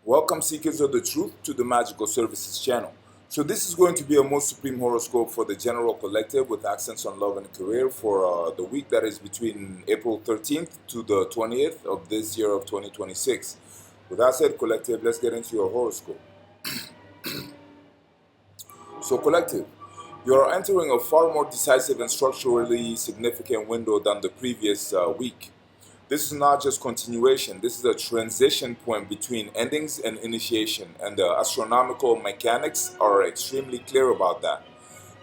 Welcome, seekers of the truth, to the Magical Services channel. So this is going to be a most supreme horoscope for the general collective with accents on love and career for the week that is between April 13th to the 20th of this year of 2026. With that said, collective, let's get into your horoscope. So collective, you are entering a far more decisive and structurally significant window than the previous week. This is not just continuation, this is a transition point between endings and initiation, and the astronomical mechanics are extremely clear about that.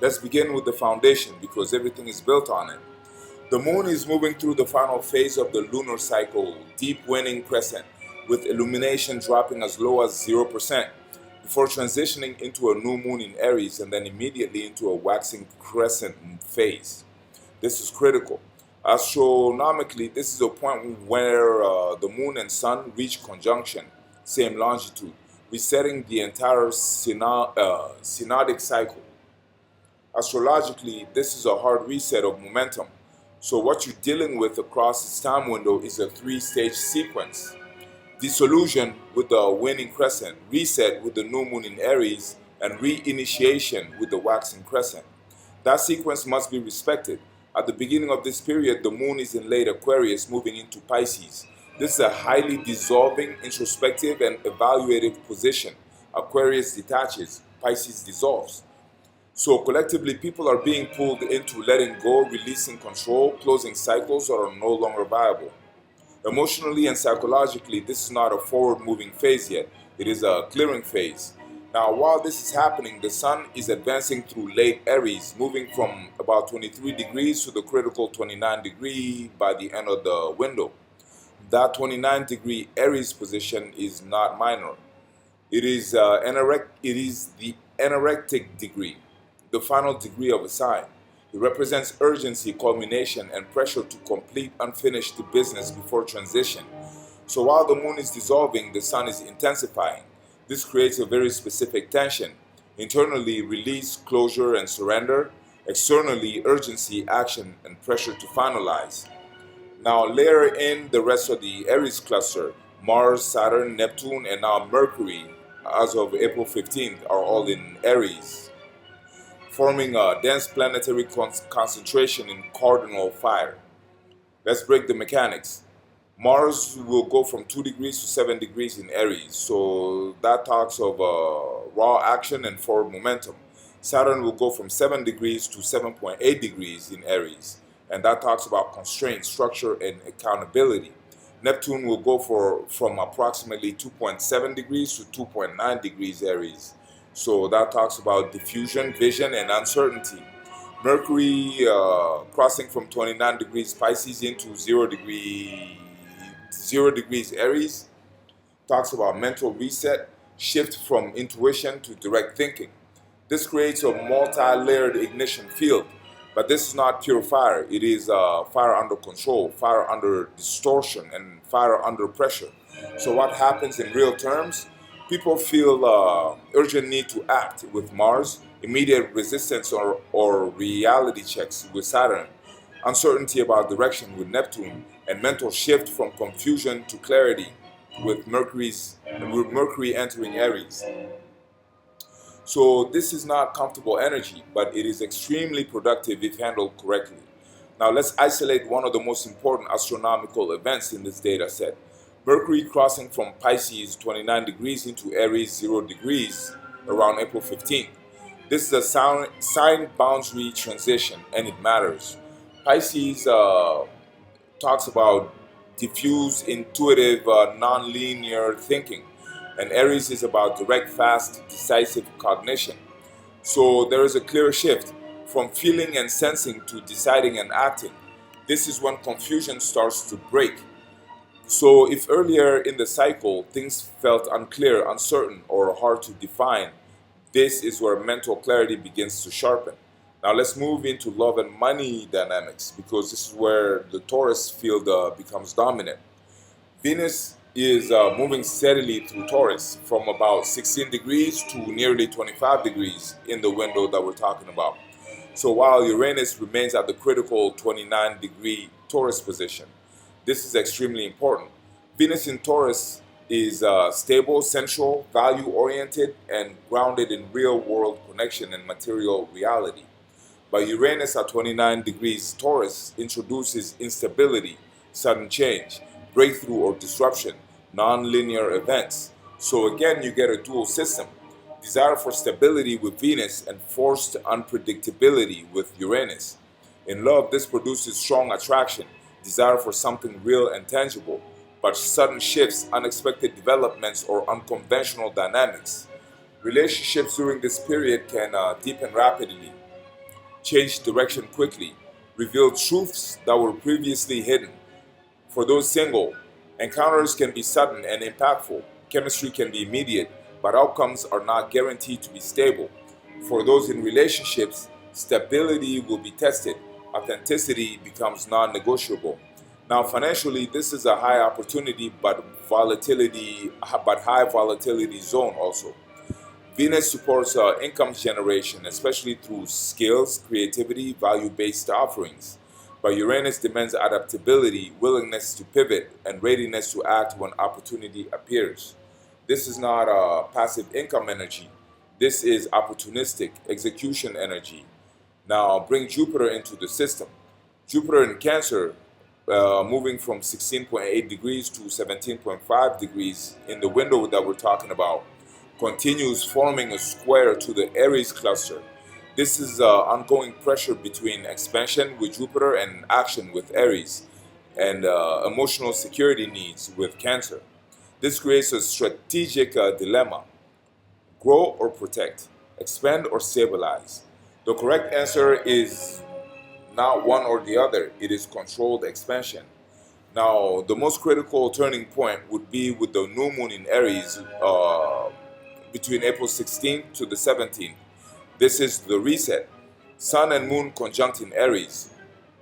Let's begin with the foundation because everything is built on it. The moon is moving through the final phase of the lunar cycle, deep waning crescent, with illumination dropping as low as 0%, before transitioning into a new moon in Aries and then immediately into a waxing crescent phase. This is critical. Astronomically, this is a point where the moon and sun reach conjunction, same longitude, resetting the entire synodic cycle. Astrologically, this is a hard reset of momentum. So, what you're dealing with across this time window is a three-stage sequence: dissolution with the waning crescent, reset with the new moon in Aries, and reinitiation with the waxing crescent. That sequence must be respected. At the beginning of this period, the moon is in late Aquarius, moving into Pisces. This is a highly dissolving, introspective, and evaluative position. Aquarius detaches, Pisces dissolves. So collectively, people are being pulled into letting go, releasing control, closing cycles that are no longer viable. Emotionally and psychologically, this is not a forward moving phase yet. It is a clearing phase. Now, while this is happening, the sun is advancing through late Aries, moving from about 23 degrees to the critical 29 degree by the end of the window. That 29-degree Aries position is not minor. It is the anorectic degree, the final degree of a sign. It represents urgency, culmination, and pressure to complete unfinished business before transition. So while the moon is dissolving, the sun is intensifying. This creates a very specific tension. Internally, release, closure, and surrender. Externally, urgency, action, and pressure to finalize. Now layer in the rest of the Aries cluster. Mars, Saturn, Neptune, and now Mercury, as of April 15th, are all in Aries, forming a dense planetary concentration in cardinal fire. Let's break the mechanics. Mars will go from 2 degrees to 7 degrees in Aries, so that talks of raw action and forward momentum. Saturn will go from 7 degrees to 7.8 degrees in Aries, and that talks about constraint, structure, and accountability. Neptune will go from approximately 2.7 degrees to 2.9 degrees Aries, so that talks about diffusion, vision, and uncertainty. Mercury crossing from 29 degrees Pisces into 0 degrees Aries talks about mental reset, shift from intuition to direct thinking. This creates a multi-layered ignition field, but this is not pure fire. It is fire under control, fire under distortion, and fire under pressure. So what happens in real terms? People feel urgent need to act with Mars, immediate resistance or reality checks with Saturn, uncertainty about direction with Neptune, and mental shift from confusion to clarity with Mercury entering Aries. So this is not comfortable energy, but it is extremely productive if handled correctly. Now let's isolate one of the most important astronomical events in this data set. Mercury crossing from Pisces 29 degrees into Aries 0 degrees around April 15th. This is a sign boundary transition, and it matters. Pisces talks about diffuse, intuitive, non-linear thinking, and Aries is about direct, fast, decisive cognition. So there is a clear shift from feeling and sensing to deciding and acting. This is when confusion starts to break. So if earlier in the cycle things felt unclear, uncertain, or hard to define, this is where mental clarity begins to sharpen. Now let's move into love and money dynamics because this is where the Taurus field becomes dominant. Venus is moving steadily through Taurus from about 16 degrees to nearly 25 degrees in the window that we're talking about. So while Uranus remains at the critical 29-degree Taurus position, this is extremely important. Venus in Taurus is stable, sensual, value-oriented, and grounded in real-world connection and material reality. But Uranus at 29 degrees Taurus introduces instability, sudden change, breakthrough or disruption, non-linear events. So again, you get a dual system. Desire for stability with Venus and forced unpredictability with Uranus. In love, this produces strong attraction, desire for something real and tangible, but sudden shifts, unexpected developments, or unconventional dynamics. Relationships during this period can deepen rapidly, change direction quickly, reveal truths that were previously hidden. For those single, encounters can be sudden and impactful. Chemistry can be immediate, but outcomes are not guaranteed to be stable. For those in relationships, stability will be tested. Authenticity becomes non-negotiable. Now, financially, this is a high opportunity, but high volatility zone also. Venus supports income generation, especially through skills, creativity, value-based offerings. But Uranus demands adaptability, willingness to pivot, and readiness to act when opportunity appears. This is not a passive income energy. This is opportunistic execution energy. Now, bring Jupiter into the system. Jupiter in Cancer, moving from 16.8 degrees to 17.5 degrees in the window that we're talking about, continues forming a square to the Aries cluster. This is ongoing pressure between expansion with Jupiter and action with Aries, and emotional security needs with Cancer. This creates a strategic dilemma: grow or protect, expand or stabilize. The correct answer is not one or the other, it is controlled expansion. Now, the most critical turning point would be with the new moon in Aries between April 16th to the 17th. This is the reset. Sun and moon conjunct in Aries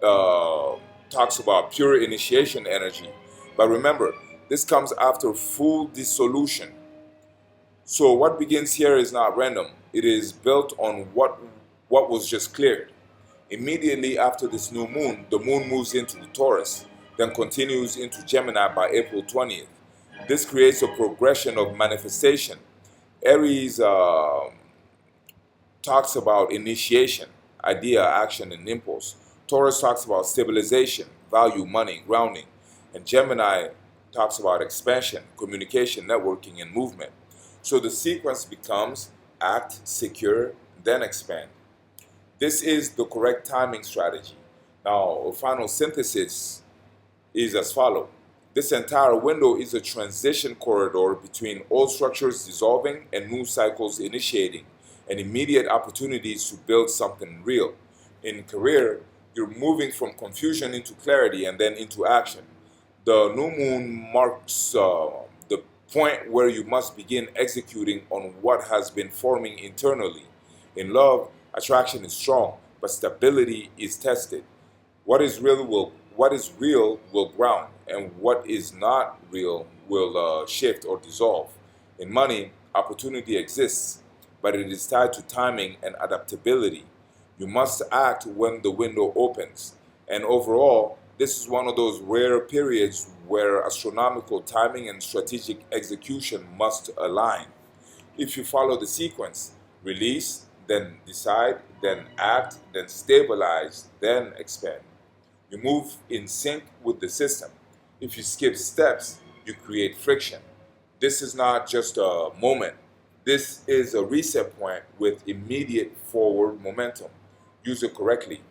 uh, talks about pure initiation energy. But remember, this comes after full dissolution. So what begins here is not random. It is built on what was just cleared. Immediately after this new moon, the moon moves into the Taurus, then continues into Gemini by April 20th. This creates a progression of manifestation. Aries talks about initiation, idea, action, and impulse. Taurus talks about stabilization, value, money, grounding. And Gemini talks about expansion, communication, networking, and movement. So the sequence becomes act, secure, then expand. This is the correct timing strategy. Now, a final synthesis is as follows. This entire window is a transition corridor between old structures dissolving and new cycles initiating, and immediate opportunities to build something real. In career, you're moving from confusion into clarity and then into action. The new moon marks the point where you must begin executing on what has been forming internally. In love, attraction is strong, but stability is tested. What is real will ground, and what is not real will shift or dissolve. In money, opportunity exists, but it is tied to timing and adaptability. You must act when the window opens. And overall, this is one of those rare periods where astronomical timing and strategic execution must align. If you follow the sequence: release, then decide, then act, then stabilize, then expand, you move in sync with the system. If you skip steps, you create friction. This is not just a moment. This is a reset point with immediate forward momentum. Use it correctly.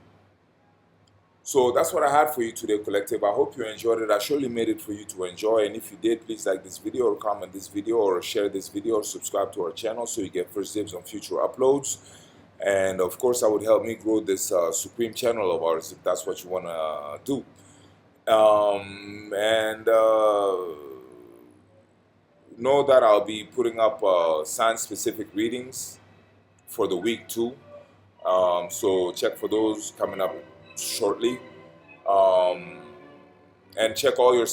So that's what I had for you today, collective. I hope you enjoyed it. I surely made it for you to enjoy. And if you did, please like this video or comment this video or share this video or subscribe to our channel so you get first dibs on future uploads. And of course, that would help me grow this supreme channel of ours if that's what you want to do. And know that I'll be putting up sign-specific readings for the week too. So check for those coming up shortly. And check check all your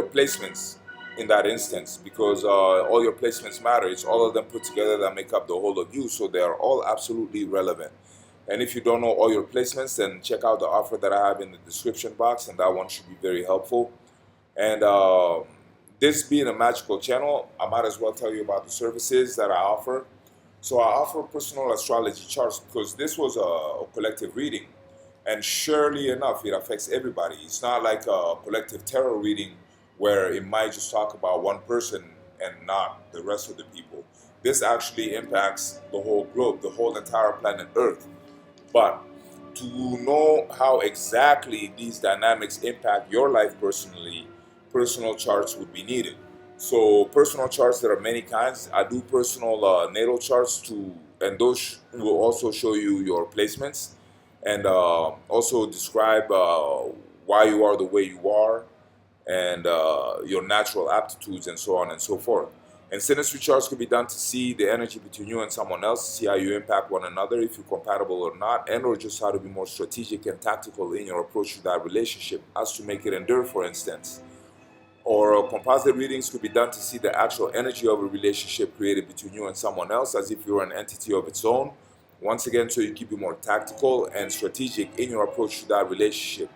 placements in that instance, because all your placements matter. It's all of them put together that make up the whole of you, so they are all absolutely relevant. And if you don't know all your placements, then check out the offer that I have in the description box, and that one should be very helpful. And this being a magical channel, I might as well tell you about the services that I offer. So I offer personal astrology charts because this was a collective reading. And surely enough, it affects everybody. It's not like a collective tarot reading where it might just talk about one person and not the rest of the people. This actually impacts the whole globe, the whole entire planet Earth. But to know how exactly these dynamics impact your life personally, personal charts would be needed. So personal charts, there are many kinds. I do personal natal charts too, and those will also show you your placements and also describe why you are the way you are and your natural aptitudes and so on and so forth. And synastry charts could be done to see the energy between you and someone else, see how you impact one another, if you're compatible or not, and or just how to be more strategic and tactical in your approach to that relationship as to make it endure, for instance. Or composite readings could be done to see the actual energy of a relationship created between you and someone else as if you're an entity of its own. Once again, so you keep it more tactical and strategic in your approach to that relationship.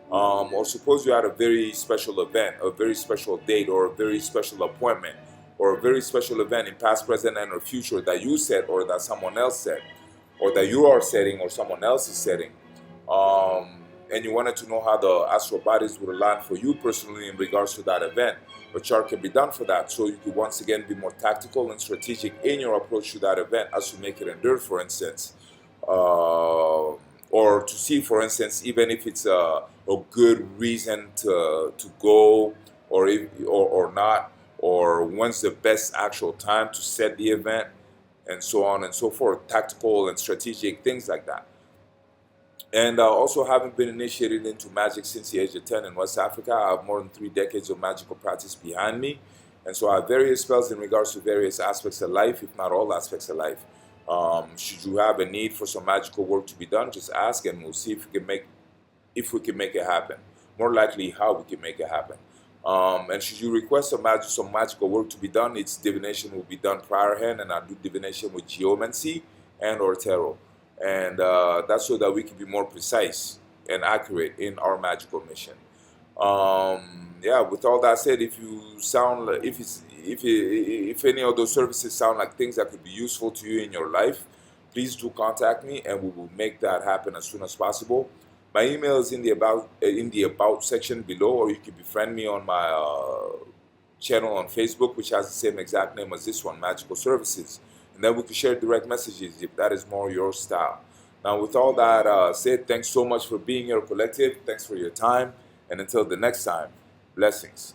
Or suppose you had a very special event, a very special date, or a very special appointment, or a very special event in past, present, and or future that you set or that someone else set, or that you are setting or someone else is setting. And you wanted to know how the astral bodies would align for you personally in regards to that event. A chart can be done for that, so you could once again be more tactical and strategic in your approach to that event as to make it endure, for instance. Or to see, for instance, even if it's a good reason to go or not, or when's the best actual time to set the event, and so on and so forth, tactical and strategic things like that. And also, having been initiated into magic since the age of 10 in West Africa, I have more than 3 decades of magical practice behind me. And so I have various spells in regards to various aspects of life, if not all aspects of life. Should you have a need for some magical work to be done, just ask and we'll see if we can make it happen. More likely, how we can make it happen. And should you request some magical work to be done, its divination will be done prior hand, and I do divination with geomancy and or tarot. And that's so that we can be more precise and accurate in our magical mission. Yeah, with all that said, if you sound like, if any of those services sound like things that could be useful to you in your life, please do contact me and we will make that happen as soon as possible. My email is in the about section below, or you can befriend me on my channel on Facebook, which has the same exact name as this one, Magical Services. And then we can share direct messages if that is more your style. Now, with all that said, thanks so much for being here, collective. Thanks for your time. And until the next time, blessings.